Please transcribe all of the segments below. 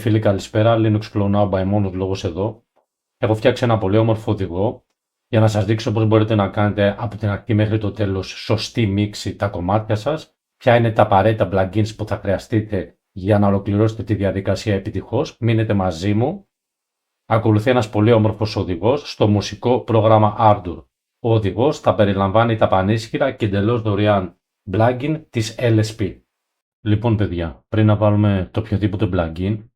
φίλοι, καλησπέρα. Linux Clone Now by μόνος λόγος εδώ. Έχω φτιάξει ένα πολύ όμορφο οδηγό για να σας δείξω πώς μπορείτε να κάνετε από την αρχή μέχρι το τέλος σωστή μίξη τα κομμάτια σας. Ποια είναι τα απαραίτητα plugins που θα χρειαστείτε για να ολοκληρώσετε τη διαδικασία επιτυχώς. Μείνετε μαζί μου. Ακολουθεί ένας πολύ όμορφος οδηγός στο μουσικό πρόγραμμα Ardour. Ο οδηγός θα περιλαμβάνει τα πανίσχυρα και εντελώς δωρεάν plugin της LSP. Λοιπόν, παιδιά, πριν να βάλουμε το οποιοδήποτε plugin,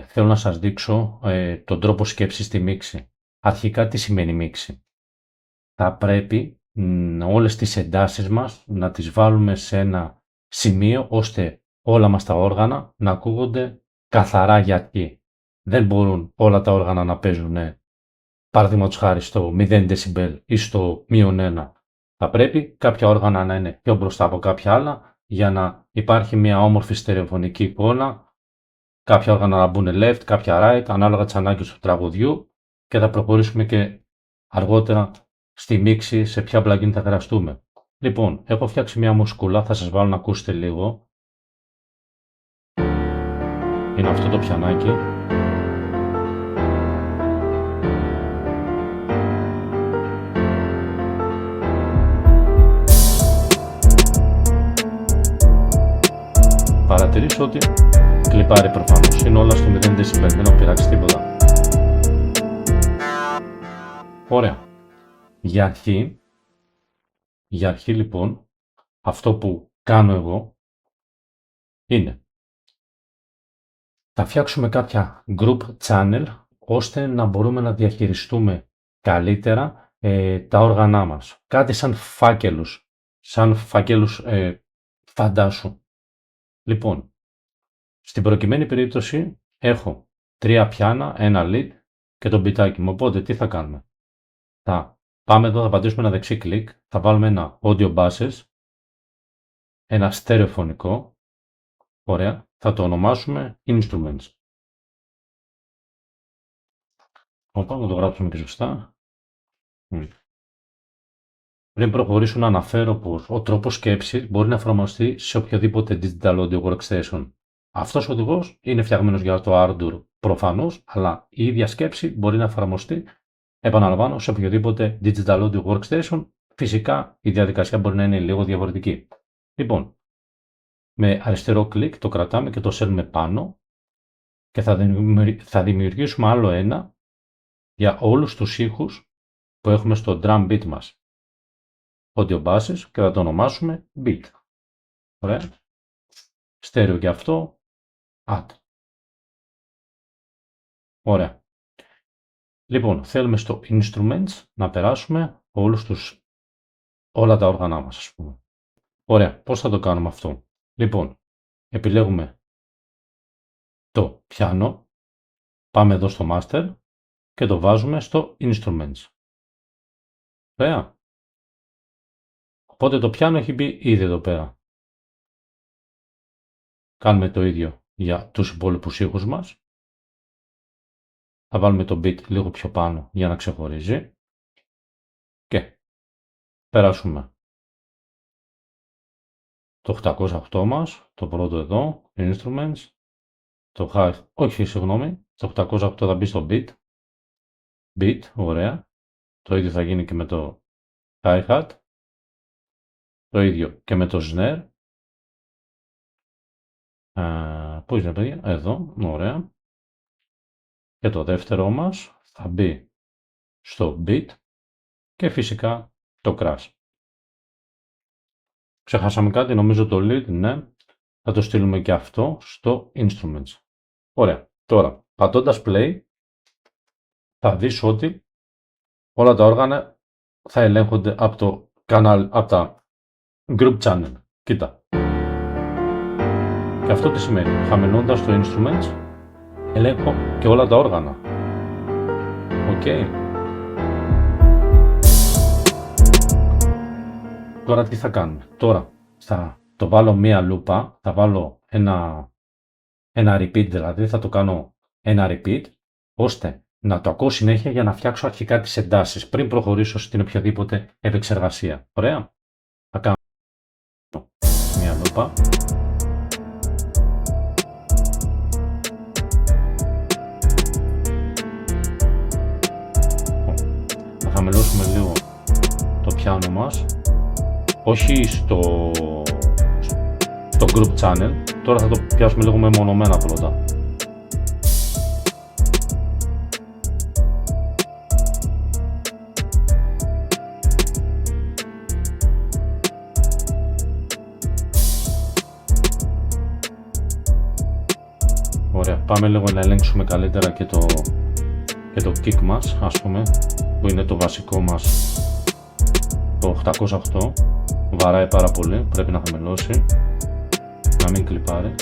θέλω να σας δείξω τον τρόπο σκέψης στη μίξη. Αρχικά, τι σημαίνει μίξη? Θα πρέπει όλες τις εντάσεις μας να τις βάλουμε σε ένα σημείο ώστε όλα μας τα όργανα να ακούγονται καθαρά για αρχή. Δεν μπορούν όλα τα όργανα να παίζουν, παραδείγματος χάρη, στο 0 dB ή στο -1. Θα πρέπει κάποια όργανα να είναι πιο μπροστά από κάποια άλλα για να υπάρχει μια όμορφη στερεοφωνική εικόνα, κάποια όργανα να μπουν left, κάποια right, ανάλογα τις ανάγκες του τραγουδιού, και θα προχωρήσουμε και αργότερα στη μίξη σε ποια plugin θα χρειαστούμε. Λοιπόν, έχω φτιάξει μια μουσκούλα, θα σας βάλω να ακούσετε λίγο. Είναι αυτό το πιανάκι. Παρατηρήσω ότι κλιπάρει προφανώς, είναι όλα στο 0 dB, δεν έχω πειράξει τίποτα. Ωραία. Για αρχή λοιπόν, αυτό που κάνω εγώ είναι θα φτιάξουμε κάποια group channel ώστε να μπορούμε να διαχειριστούμε καλύτερα τα όργανά μας. Κάτι σαν φάκελους φαντάσου. Λοιπόν, στην προκειμένη περίπτωση έχω 3 πιάνα, ένα lead και το μπιτάκι μου. Οπότε τι θα κάνουμε? Θα πάμε εδώ, θα πατήσουμε ένα δεξί κλικ, θα βάλουμε ένα audio buses, ένα στερεοφωνικό, ωραία, θα το ονομάσουμε instruments. Οπότε να το γράψουμε και σωστά. Πριν προχωρήσω να αναφέρω πως ο τρόπος σκέψης μπορεί να εφαρμοστεί σε οποιοδήποτε digital audio workstation. Αυτός ο οδηγός είναι φτιαγμένος για το Ardour προφανώς, αλλά η ίδια σκέψη μπορεί να εφαρμοστεί, επαναλαμβάνω, σε οποιοδήποτε digital audio workstation. Φυσικά η διαδικασία μπορεί να είναι λίγο διαφορετική. Λοιπόν, με αριστερό κλικ το κρατάμε και το σέρνουμε πάνω και θα δημιουργήσουμε άλλο ένα για όλους τους ήχους που έχουμε στο drum beat μας. Audio buses και θα το ονομάσουμε beat. Ωραία. Στέρεο και αυτό. Add. Ωραία. Λοιπόν, θέλουμε στο instruments να περάσουμε όλα τα όργανά μας, ας πούμε. Ωραία. Πώς θα το κάνουμε αυτό? Λοιπόν, επιλέγουμε το πιάνο. Πάμε εδώ στο master και το βάζουμε στο instruments. Ωραία. Οπότε το πιάνο έχει μπει ήδη εδώ πέρα. Κάνουμε το ίδιο για τους υπόλοιπους ήχους μας. Θα βάλουμε το beat λίγο πιο πάνω για να ξεχωρίζει. Και περάσουμε το 808 μας, το πρώτο εδώ, instruments, το high, το 808 θα μπει στο beat, ωραία. Το ίδιο θα γίνει και με το hi-hat. Το ίδιο και με το snare. Πού είναι, παιδιά? Εδώ, ωραία. Και το δεύτερο μας θα μπει στο beat και φυσικά το crash. Ξεχάσαμε κάτι, νομίζω το lead, ναι. Θα το στείλουμε και αυτό στο instruments. Ωραία. Τώρα, πατώντας play, θα δεις ότι όλα τα όργανα θα ελέγχονται από το κανάλι, από τα group channel. Κοίτα. Και αυτό τι σημαίνει? Χαμηλώντας το instruments, ελέγχω και όλα τα όργανα. Οκ. Τώρα τι θα κάνουμε? Τώρα θα το βάλω μία λούπα, θα βάλω ένα repeat, δηλαδή θα το κάνω ένα repeat, ώστε να το ακούω συνέχεια για να φτιάξω αρχικά τις εντάσεις, πριν προχωρήσω στην οποιαδήποτε επεξεργασία. Ωραία. Θα κάνω μία λούπα. χαμηλώσουμε λίγο το πιάνο μας, όχι στο group channel, τώρα θα το πιάσουμε λίγο μεμονωμένα πρώτα. Ωραία, πάμε λίγο να ελέγξουμε καλύτερα και το kick μας, ας πούμε, που είναι το βασικό μας, το 808. Βαράει πάρα πολύ, πρέπει να χαμηλώσει, να μην κλιπάρει.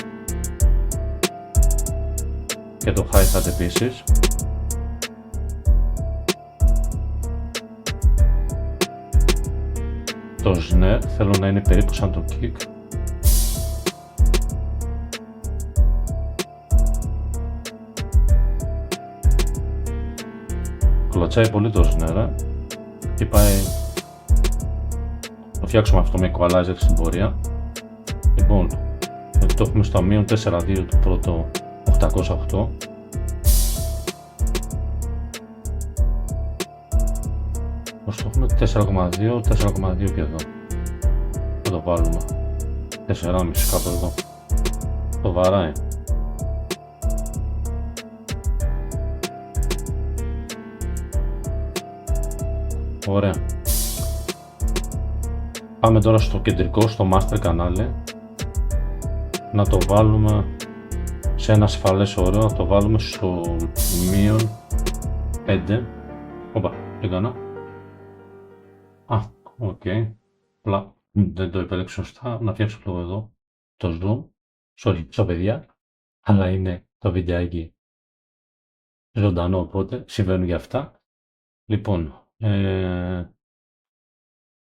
Και το hi-hat επίσης. Το snare θέλω να είναι περίπου σαν το kick. Κλωτσάει πολύ το snare και πάει. Το φτιάξουμε αυτό με equalizer στην πορεία. Λοιπόν, το έχουμε στο μείον 4,2 το πρώτο 808. Το έχουμε 4,2, 4,2 και εδώ. Θα το βάλουμε 4,5 κάπου εδώ. Το βαράει. Ωραία. Πάμε τώρα στο κεντρικό, στο master κανάλι. Να το βάλουμε σε ένα ασφαλές όριο, να το βάλουμε στο μείον 5. Οπα, τι έκανα. Οκ. Απλά δεν το επέλεξα σωστά. Να φτιάξω λίγο εδώ το zoom. Sorry, στα παιδιά. Αλλά είναι το βιντεάκι ζωντανό, οπότε συμβαίνουν για αυτά. Λοιπόν,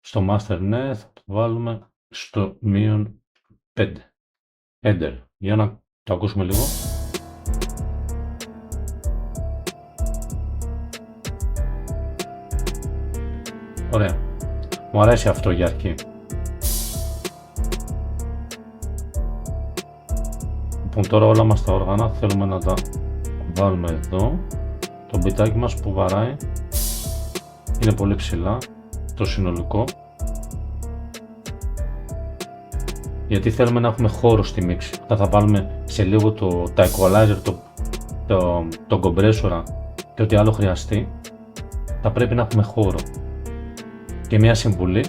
στο master ναι, θα το βάλουμε στο μείον 5. Enter. Για να το ακούσουμε λίγο. Ωραία. Μου αρέσει αυτό για αρχή. Λοιπόν, τώρα όλα μας τα όργανα θέλουμε να τα βάλουμε εδώ. Το μπιτάκι μας που βαράει είναι πολύ ψηλά, το συνολικό. Γιατί θέλουμε να έχουμε χώρο στη μίξη. Θα βάλουμε σε λίγο τα equalizer, το compressor και ό,τι άλλο χρειαστεί. Θα πρέπει να έχουμε χώρο. Και μια συμβουλή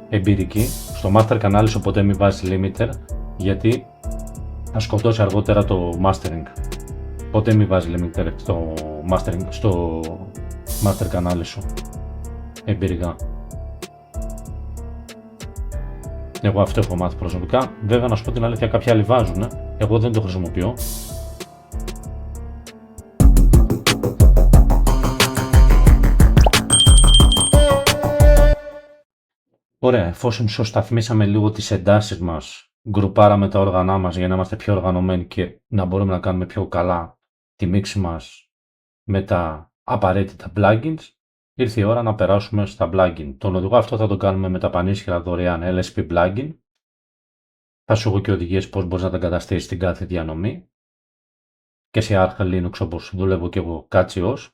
εμπειρική, στο master κανάλι σου ποτέ μην βάζεις limiter, γιατί θα σκοτώσει αργότερα το mastering. Ποτέ μην βάζεις limiter στο master κανάλι σου, εμπειρικά. Εγώ αυτό έχω μάθει προσωπικά. Βέβαια, να σου πω την αλήθεια, κάποιοι άλλοι βάζουν. Εγώ δεν το χρησιμοποιώ. Ωραία, εφόσον ισοσταθμίσαμε λίγο τις εντάσεις μας, γκρουπάραμε τα όργανά μας για να είμαστε πιο οργανωμένοι και να μπορούμε να κάνουμε πιο καλά τη μίξη μας με τα απαραίτητα plugins, ήρθε η ώρα να περάσουμε στα plugin. Τον οδηγό αυτό θα το κάνουμε με τα πανίσχυρα δωρεάν LSP plugin. Θα σου έχω και οδηγίες πώς μπορείς να τα εγκαταστήσεις στην κάθε διανομή και σε Arch Linux όπως δουλεύω και εγώ Katsios.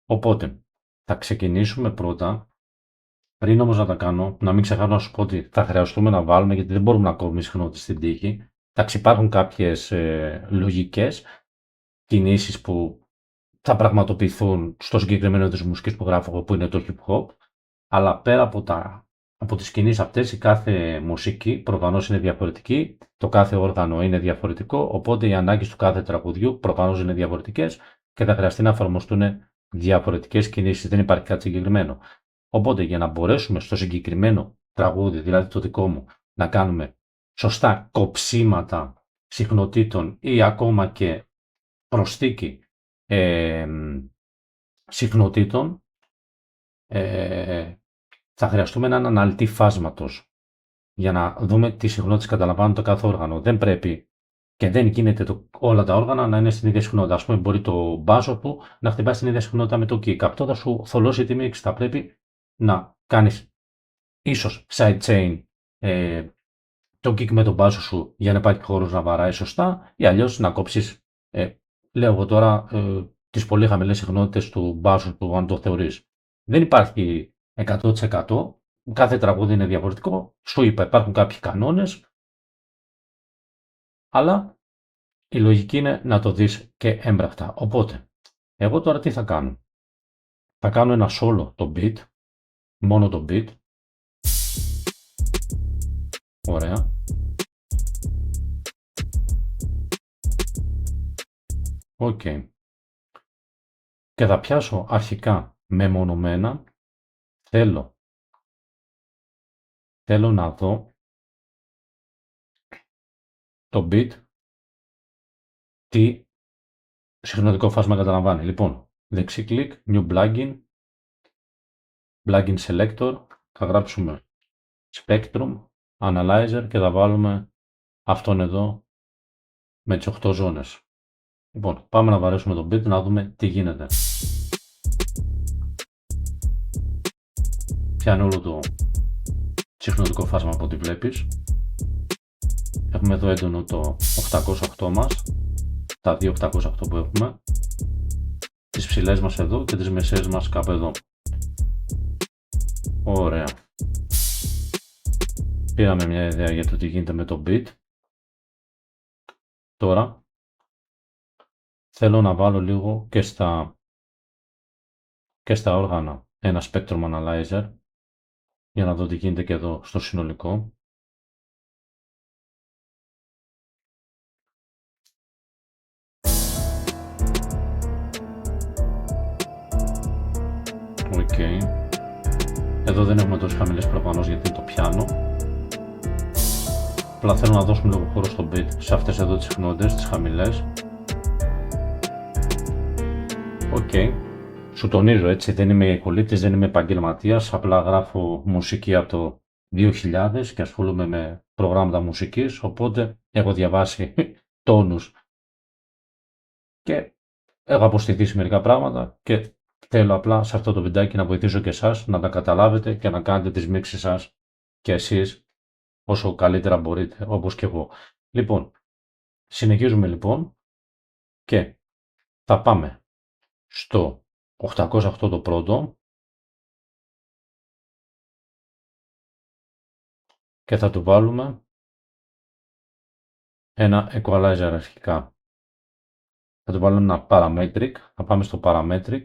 Οπότε θα ξεκινήσουμε πρώτα. Πριν όμως να τα κάνω, να μην ξεχάσω να σου πω ότι θα χρειαστούμε να βάλουμε, γιατί δεν μπορούμε να κόβουμε συχνότητες στην τύχη. Εντάξει, υπάρχουν κάποιες λογικές κινήσεις που θα πραγματοποιηθούν στο συγκεκριμένο είδος μουσικής που γράφω εγώ, που είναι το hip hop. Αλλά πέρα από τις κινήσεις αυτές, η κάθε μουσική προφανώς είναι διαφορετική, το κάθε όργανο είναι διαφορετικό, οπότε οι ανάγκες του κάθε τραγουδιού προφανώς είναι διαφορετικές και θα χρειαστεί να εφαρμοστούν διαφορετικές κινήσεις. Δεν υπάρχει κάτι συγκεκριμένο. Οπότε για να μπορέσουμε στο συγκεκριμένο τραγούδι, δηλαδή το δικό μου, να κάνουμε σωστά κοψίματα συχνοτήτων ή ακόμα και προσθήκη συχνοτήτων, θα χρειαστούμε έναν αναλυτή φάσματος για να δούμε τι συχνότητες καταλαμβάνουν το κάθε όργανο. Δεν πρέπει και δεν γίνεται όλα τα όργανα να είναι στην ίδια συχνότητα. Ας πούμε, μπορεί το μπάσο του να χτυπάει στην ίδια συχνότητα με το kick. Αυτό θα σου θολώσει τη μίξη. Θα πρέπει να κάνεις ίσως sidechain το kick με τον μπάσο σου για να υπάρχει χώρος να βαράει σωστά, ή αλλιώς να κόψεις, λέω εγώ τώρα, τις πολύ χαμηλές συχνότητες του μπάσου του, αν το θεωρείς. Δεν υπάρχει 100%. Κάθε τραγούδι είναι διαφορετικό. Σου είπα, υπάρχουν κάποιοι κανόνες, αλλά η λογική είναι να το δεις και έμπρακτα. Οπότε, εγώ τώρα τι θα κάνω. Θα κάνω ένα solo το beat, μόνο το beat. Ωραία. Οκ. Και θα πιάσω αρχικά μεμονωμένα. Θέλω να δω το beat τι συχνοτικό φάσμα καταλαμβάνει. Λοιπόν, δεξί κλικ, new plugin selector, θα γράψουμε spectrum, analyzer και θα βάλουμε αυτόν εδώ με τις 8 ζώνες. Λοιπόν, πάμε να βαρέσουμε τον beat να δούμε τι γίνεται. Πιάνει όλο το συχνοτικό φάσμα από ό,τι βλέπεις. Έχουμε εδώ έντονο το 808 μας, τα 2808 που έχουμε, τις ψηλές μας εδώ και τις μεσαίες μας κάπου εδώ. Ωραία. Πήραμε μια ιδέα για το τι γίνεται με το beat. Τώρα θέλω να βάλω λίγο και στα όργανα ένα spectrum analyzer για να δω τι γίνεται και εδώ στο συνολικό. Οκ. Εδώ δεν έχουμε τόσες χαμηλές προφανώς γιατί είναι το πιάνο. Απλά θέλω να δώσουμε λίγο χώρο στο beat σε αυτές εδώ τις συχνότητες, τις χαμηλές. Οκ. Σου τονίζω έτσι, δεν είμαι κολλήτης, δεν είμαι επαγγελματίας, απλά γράφω μουσική από το 2000 και ασχολούμαι με προγράμματα μουσικής, οπότε έχω διαβάσει τόνους και έχω αποστηθήσει μερικά πράγματα και θέλω απλά σε αυτό το βιντεάκι να βοηθήσω και εσάς να τα καταλάβετε και να κάνετε τις μίξεις σας και εσείς όσο καλύτερα μπορείτε, όπως και εγώ. Λοιπόν, συνεχίζουμε λοιπόν και θα πάμε στο 808 το πρώτο και θα του βάλουμε ένα equalizer αρχικά. Θα του βάλουμε ένα parametric, θα πάμε στο parametric.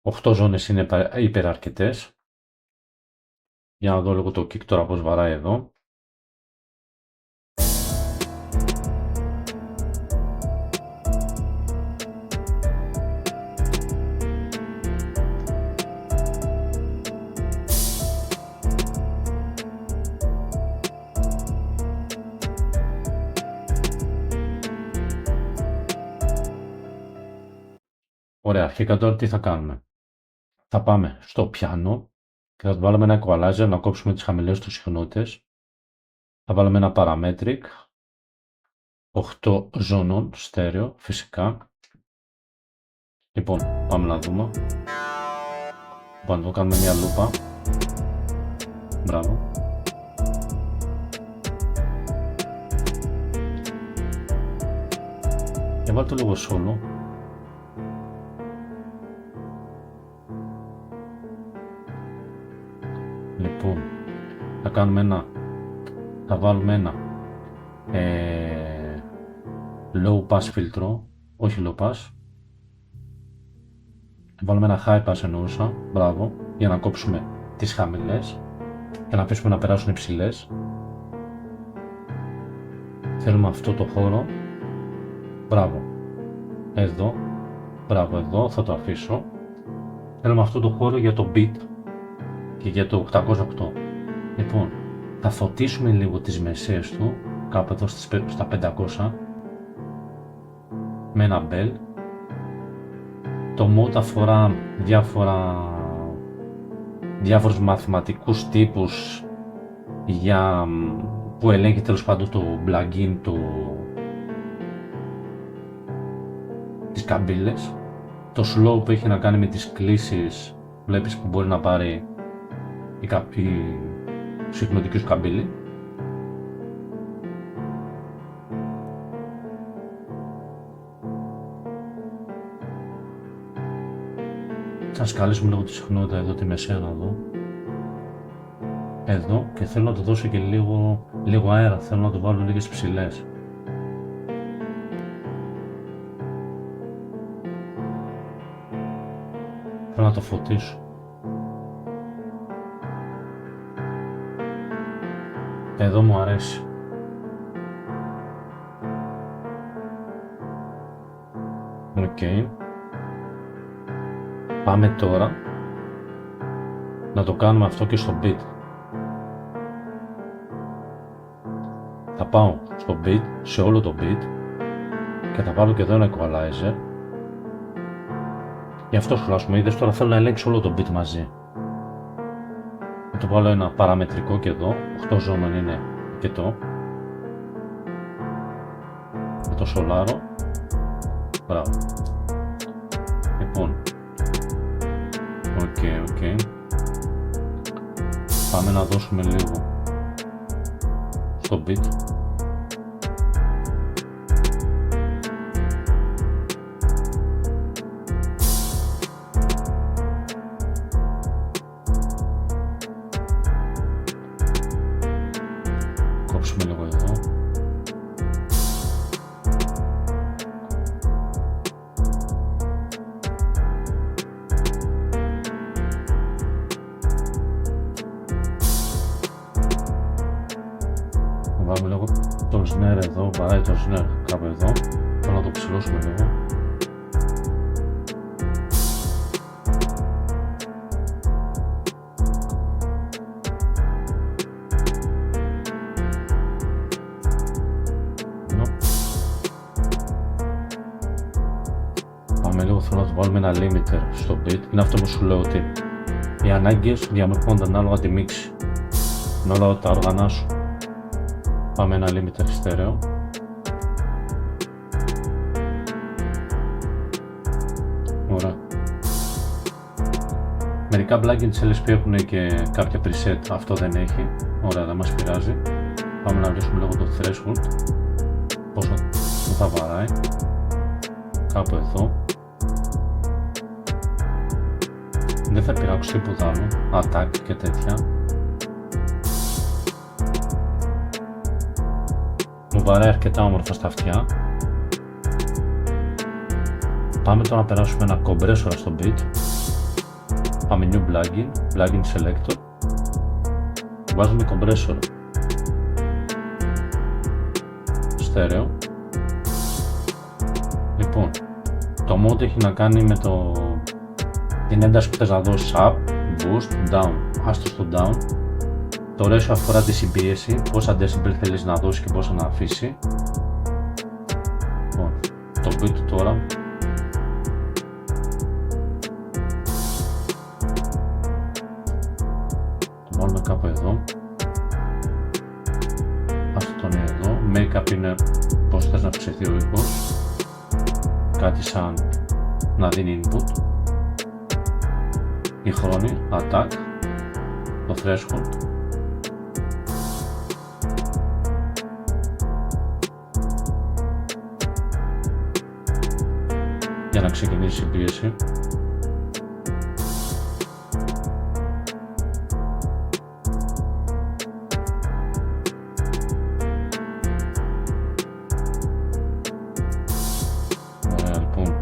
8 ζώνες είναι υπεραρκετές. Για να δω λίγο το kick τώρα πώς βαράει εδώ. Ωραία, αρχικά τώρα τι θα κάνουμε. Θα πάμε στο πιάνο και θα του βάλουμε ένα equalizer να κόψουμε τις χαμηλές του συχνότητες. Θα βάλουμε ένα parametric 8 ζώνων στέρεο φυσικά. Λοιπόν, πάμε να δούμε. Λοιπόν, εδώ κάνουμε μια λούπα. Μπράβο. Και βάλτε το λίγο solo. Λοιπόν, θα βάλουμε ένα low pass φίλτρο, όχι low pass. Θα βάλουμε ένα high pass εννοούσα, μπράβο, για να κόψουμε τις χαμηλές και να αφήσουμε να περάσουν οι ψηλές. Θέλουμε αυτό το χώρο, μπράβο, εδώ, μπράβο εδώ, θα το αφήσω. Θέλουμε αυτό το χώρο για το beat και για το 808. Λοιπόν, θα φωτίσουμε λίγο τις μεσαίες του, κάπου εδώ στα 500, με ένα bell. Το mode αφορά διάφορους μαθηματικούς τύπους που ελέγχει τέλος πάντων το plugin τις καμπύλες. Το slow που έχει να κάνει με τις κλίσεις, βλέπεις που μπορεί να πάρει η συχνοτική σου καμπύλη. Θα σκαλίσουμε λίγο τη συχνότητα εδώ τη μεσαία να δω. Εδώ, και θέλω να το δώσω και λίγο αέρα, θέλω να το βάλω λίγες ψηλές. Θέλω να το φωτίσω. Εδώ μου αρέσει. Οκ. Πάμε τώρα να το κάνουμε αυτό και στο beat. Θα πάω στο beat, σε όλο το beat, και θα βάλω και εδώ ένα equalizer. Γι' αυτό σχολάσουμε, είδες, τώρα θέλω να ελέγξω όλο το beat μαζί. Θα το βάλω ένα παραμετρικό και εδώ, 8 ζώμεν είναι αρκετό. Θα το σολάρω. Μπράβο. Λοιπόν, οκ. Πάμε να δώσουμε λίγο στο beat. Κόψουμε λίγο εδώ. Βάλουμε λίγο το snare εδώ, βαράει το snare κάπου εδώ. Θέλω να το ψηλώσουμε λίγο. Πάμε λίγο, θέλω να το βάλουμε ένα limiter στο beat. Είναι αυτό που σου λέω, ότι οι ανάγκες διαμορφώνονται ανάλογα τη μίξη. Ανάλογα τα όργανα σου. Πάμε ένα limiter στέρεο. Ωραία. Μερικά plugins LSP έχουν και κάποια preset, αυτό δεν έχει. Ωραία, δεν μας πειράζει. Πάμε να ρίξουμε λίγο το threshold, πόσο θα βαράει. Κάπου εδώ. Δεν θα πειράξω τίποτα άλλο, attack και τέτοια. Μου βαράει αρκετά όμορφα στα αυτιά. Πάμε τώρα να περάσουμε ένα compressor στο beat. Πάμε new plugin selector. Βάζουμε compressor στέρεο. Λοιπόν, το mode έχει να κάνει με την ένταση που θες να δώσεις, up, boost, down. Άστο στο down. Το ratio αφορά τη συμπίεση, πόσα decibel θέλεις να δώσεις και πόσα να αφήσει. Λοιπόν, το beat τώρα. Το βάλουμε κάπου εδώ. Αυτό τον είναι εδώ. Make-up είναι πώς θες να αυξηθεί ο ήχος. Κάτι σαν να δίνει input. Η χρόνη, attack, το threshold. Για να ξεκινήσει η πίεση. Ωραία, λοιπόν.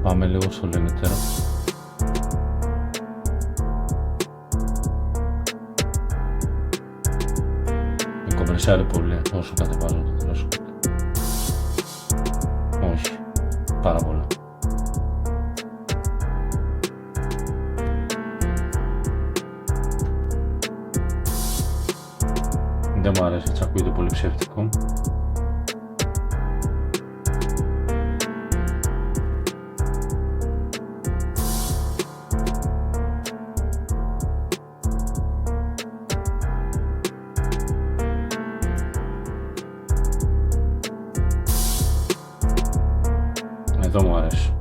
Πάμε λίγο στο limiter. Κομπρεσάρει πολύ όσο κατεβάζω το threshold. Όχι, πάρα πολλά. Δεν μου αρέσει, έτσι ακούγεται πολύ ψεύτικο. Εδώ μου αρέσει.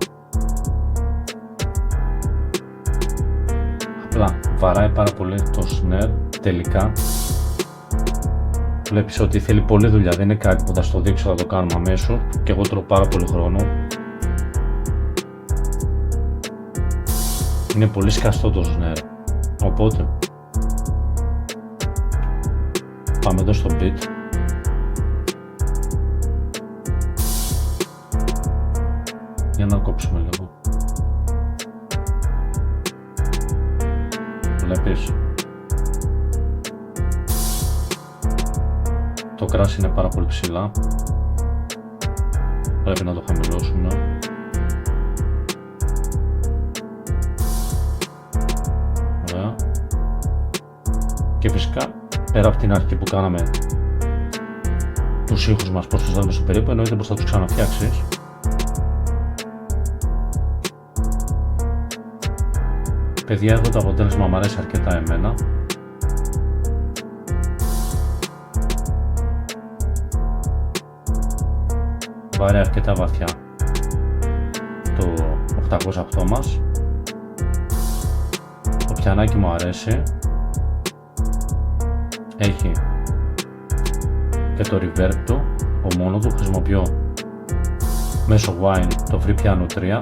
Απλά βαράει πάρα πολύ το snare τελικά. Βλέπεις ότι θέλει πολλή δουλειά, δεν είναι κάτι που θα στο δείξω, θα το κάνουμε αμέσως και εγώ τρώω πάρα πολύ χρόνο. Είναι πολύ σκαστό το snare, οπότε πάμε εδώ στο beat. Για να κόψουμε λίγο. Βλέπεις, το κράσι είναι πάρα πολύ ψηλά, πρέπει να το χαμηλώσουμε. Ωραία. Και φυσικά πέρα από την αρχή που κάναμε τους ήχους μας πως τους δάμε στο περίπου, εννοείται πως θα τους ξαναφτιάξεις. Παιδιά, εδώ το αποτέλεσμα μου αρέσει αρκετά εμένα. Βάρει αρκετά βαθιά το 808 μας. Το πιανάκι μου αρέσει. Έχει και το reverb του, από μόνο του. Χρησιμοποιώ μέσω Wine το Free Piano 3.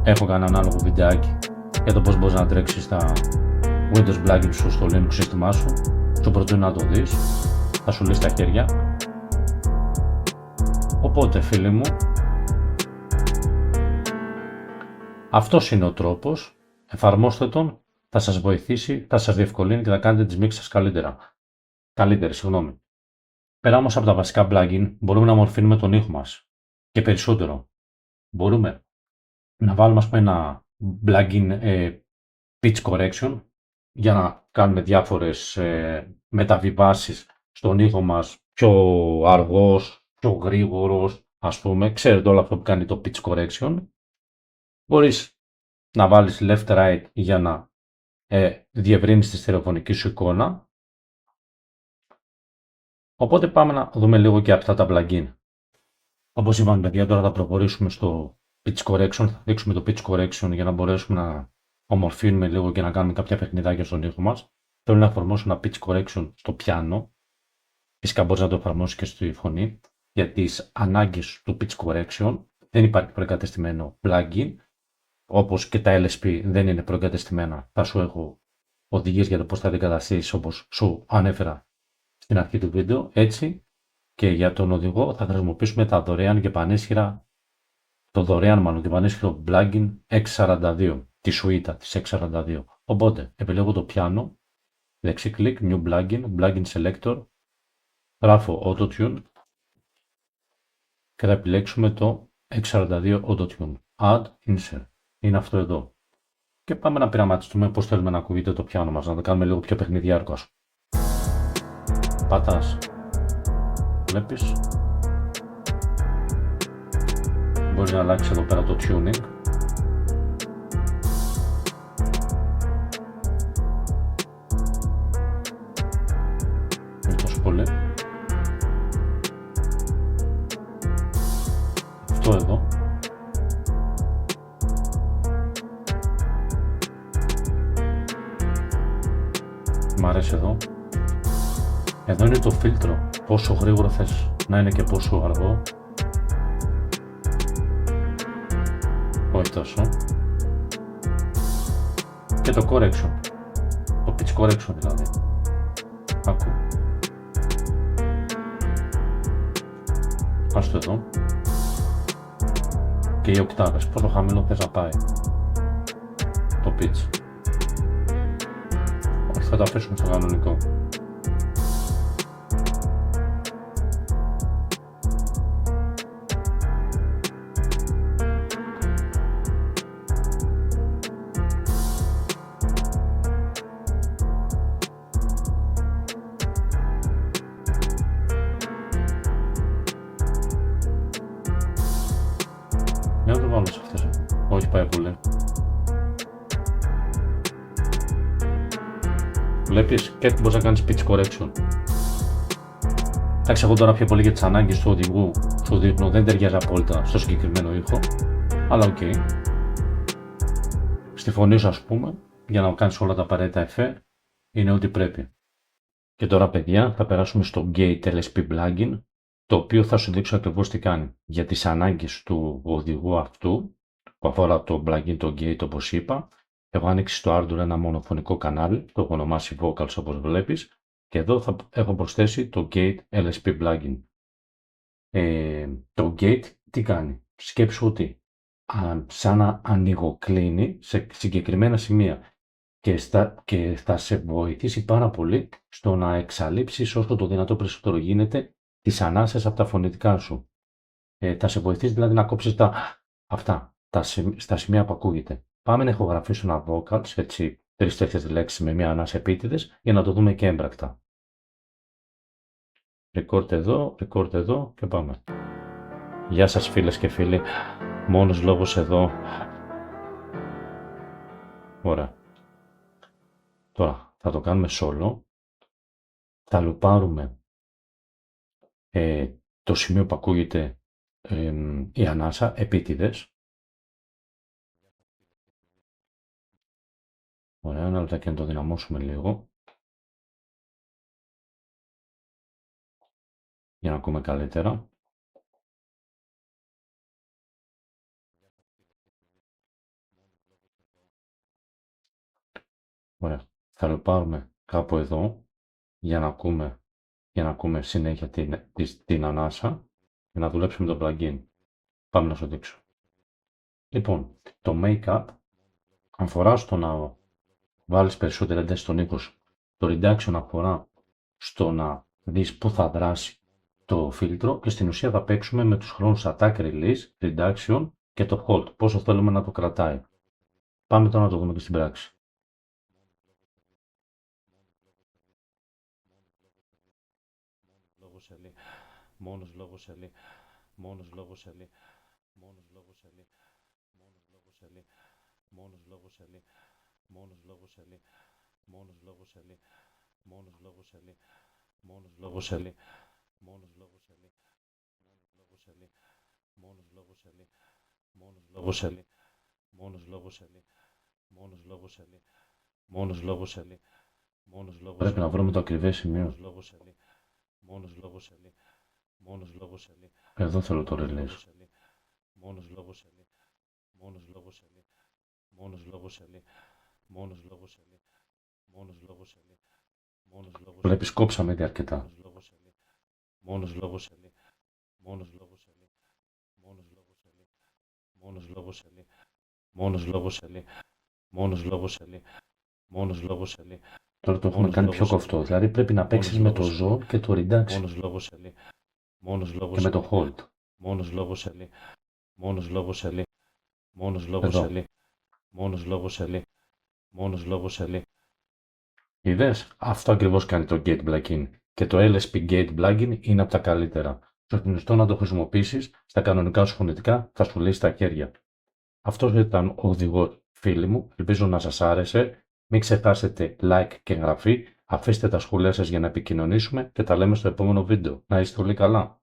Έχω κάνει ανάλογο βιντεάκι για το πώς μπορείς να τρέξεις τα Windows plugins σου στο Linux σύστημά σου. Σου προτείνω να το δεις, θα σου λύσει τα χέρια. Οπότε φίλοι μου, αυτός είναι ο τρόπος, εφαρμόστε τον, θα σας βοηθήσει, θα σας διευκολύνει και θα κάνετε τις μίξεις σας καλύτερες. Πέρα όμως από τα βασικά plugin, μπορούμε να μορφύνουμε τον ήχο μας και περισσότερο. Μπορούμε να βάλουμε ας πούμε ένα plugin pitch correction για να κάνουμε διάφορες μεταβιβάσεις στον ήχο μας, πιο αργός, πιο γρήγορος, ας πούμε. Ξέρετε όλο αυτό που κάνει το pitch correction. Μπορείς να βάλεις left-right για να διευρύνεις τη στερεοφωνική σου εικόνα. Οπότε πάμε να δούμε λίγο και αυτά τα plugin. Όπως είπαμε παιδιά, τώρα θα προχωρήσουμε στο pitch correction, θα δείξουμε το pitch correction για να μπορέσουμε να ομορφύνουμε λίγο και να κάνουμε κάποια παιχνιδάκια στον ήχο μας. Θέλω να εφαρμόσω ένα pitch correction στο πιάνο. Φυσικά μπορείς να το εφαρμόσεις και στη φωνή. Για τις ανάγκες του pitch correction δεν υπάρχει προεγκατεστημένο plugin, όπως και τα LSP δεν είναι προεγκατεστημένα. Θα σου έχω οδηγίες για το πώς θα αντικαταστήσεις, όπως σου ανέφερα στην αρχή του βίντεο. Έτσι και για τον οδηγό θα χρησιμοποιήσουμε τα δωρεάν και πανίσχυρα, το δωρεάν μάλλον και πανίσχυρο plugin X42, τη σουίτα της X42. Οπότε επιλέγω το πιάνο, δεξί κλικ, new plugin selector, γράφω autotune και θα επιλέξουμε το X42 autotune, add insert, είναι αυτό εδώ. Και πάμε να πειραματιστούμε πώς θέλουμε να ακούγεται το πιάνο μας, να το κάνουμε λίγο πιο παιχνιδιάρικο. Πατάς, βλέπεις, μπορείς να αλλάξεις εδώ πέρα το tuning. Είναι τόσο πολύ. Αυτό εδώ. Μ' αρέσει εδώ. Εδώ είναι το φίλτρο, πόσο γρήγορο θες να είναι και πόσο αργό. Όχι τόσο. Και το correction, το pitch correction δηλαδή. Άκου. Ας το εδώ. Και οι οκτάβες, πόσο χαμηλό θες να πάει το pitch. Όχι, θα το αφήσουμε στο κανονικό. Για να το βάλω σε αυτές. Όχι, πάει πολύ. Βλέπεις και μπορείς να κάνεις pitch correction. Εντάξει, εγώ τώρα πιο πολύ για τις ανάγκες του οδηγού σου δείχνω, δεν ταιριάζει απόλυτα στο συγκεκριμένο ήχο, αλλά οκ. Στη φωνή σου ας πούμε, για να κάνεις όλα τα απαραίτητα εφέ, είναι ό,τι πρέπει. Και τώρα, παιδιά, θα περάσουμε στο Gate LSP plugin, το οποίο θα σου δείξω ακριβώς τι κάνει. Για τις ανάγκες του οδηγού αυτού, που αφορά το plugin, το Gate, όπως είπα, έχω ανοίξει στο Ardour ένα μονοφωνικό κανάλι, το έχω ονομάσει Vocals, όπως βλέπεις, και εδώ θα έχω προσθέσει το Gate LSP plugin. Το Gate τι κάνει? Σκέψου ότι σαν να ανοιγοκλίνει σε συγκεκριμένα σημεία και θα σε βοηθήσει πάρα πολύ στο να εξαλείψεις όσο το δυνατό περισσότερο γίνεται τις ανάσες από τα φωνητικά σου. Θα σε βοηθήσει δηλαδή να κόψεις στα σημεία που ακούγεται. Πάμε να ηχογραφήσω ένα vocals, έτσι 3-4 λέξεις με μία ανάσα επίτηδες, για να το δούμε και έμπρακτα. Record εδώ και πάμε. Γεια σας φίλες και φίλοι, μόνος λόγος εδώ. Ωραία. Τώρα θα το κάνουμε solo. Θα λουπάρουμε το σημείο που ακούγεται η ανάσα επίτηδες. Ωραία, ένα λεπτάκι να το δυναμώσουμε λίγο. Για να ακούμε καλύτερα. Ωραία. Θα λουπάρουμε κάπου εδώ για να ακούμε συνέχεια την ανάσα και να δουλέψουμε το plugin. Πάμε να σου δείξω. Λοιπόν, το make-up αφορά στο να βάλεις περισσότερα ένταση στον ήχο σου. Το reduction αφορά στο να δεις πού θα δράσει το φίλτρο και στην ουσία θα παίξουμε με τους χρόνους attack, release, reduction και το hold, πόσο θέλουμε να το κρατάει. Πάμε τώρα να το δούμε και στην πράξη. Μόνος λόγος ελί, μόνος λόγος ελί, μόνος λόγος ελί, μόνος λόγος ελί, μόνος λόγος ελί, μόνος λόγος ελί, μόνος λόγος ελί, μόνος λόγος ελί, μόνος λόγος ελί, μόνος λόγος ελί, μόνος λόγος ελί, μόνος λόγος ελί, μόνος λόγος ελί, μόνος λόγος ελί, μόνος λόγος ελί, μόνος λόγος ελί. Πρέπει να βρούμε το ακριβές σημείο. Μόνος λόγος ελί, μόνος λόγος ελί. Εδώ θέλω το release. Μόνος λόγος ελί, μόνος λόγος ελί, μόνος λόγος ελί, μόνος λόγος ελί, μόνος λόγος ελί, μόνος λόγος. Βλέπεις, κόψαμε ήδη αρκετά. Μόνος λόγος ελί, μόνος λόγος ελί, μόνος λόγος ελί, μόνος λόγος ελί, μόνος λόγος ελί, μόνος λόγος ελί, μόνος λόγος ελί. Τώρα το έχουμε κάνει πιο κοφτό, δηλαδή πρέπει να παίξεις με το ζω και το reduction. Μόνος λόγος ελί, μόνος λόγος και με το hold. Μόνος λόγος ελί, μόνος λόγος ελί, μόνος λόγος ελί, μόνος λόγος ελί, μόνος λόγος ελί. Είδες, αυτό ακριβώς κάνει το Gate plugin και το LSP Gate plugin είναι από τα καλύτερα. Στο γνωστό να το χρησιμοποιήσεις στα κανονικά σου φωνητικά θα σου λύσει τα χέρια. Αυτός ήταν ο οδηγός, φίλοι μου, ελπίζω να σας άρεσε. Μην ξεχάσετε like και εγγραφή, αφήστε τα σχόλιά σας για να επικοινωνήσουμε και τα λέμε στο επόμενο βίντεο. Να είστε όλοι καλά.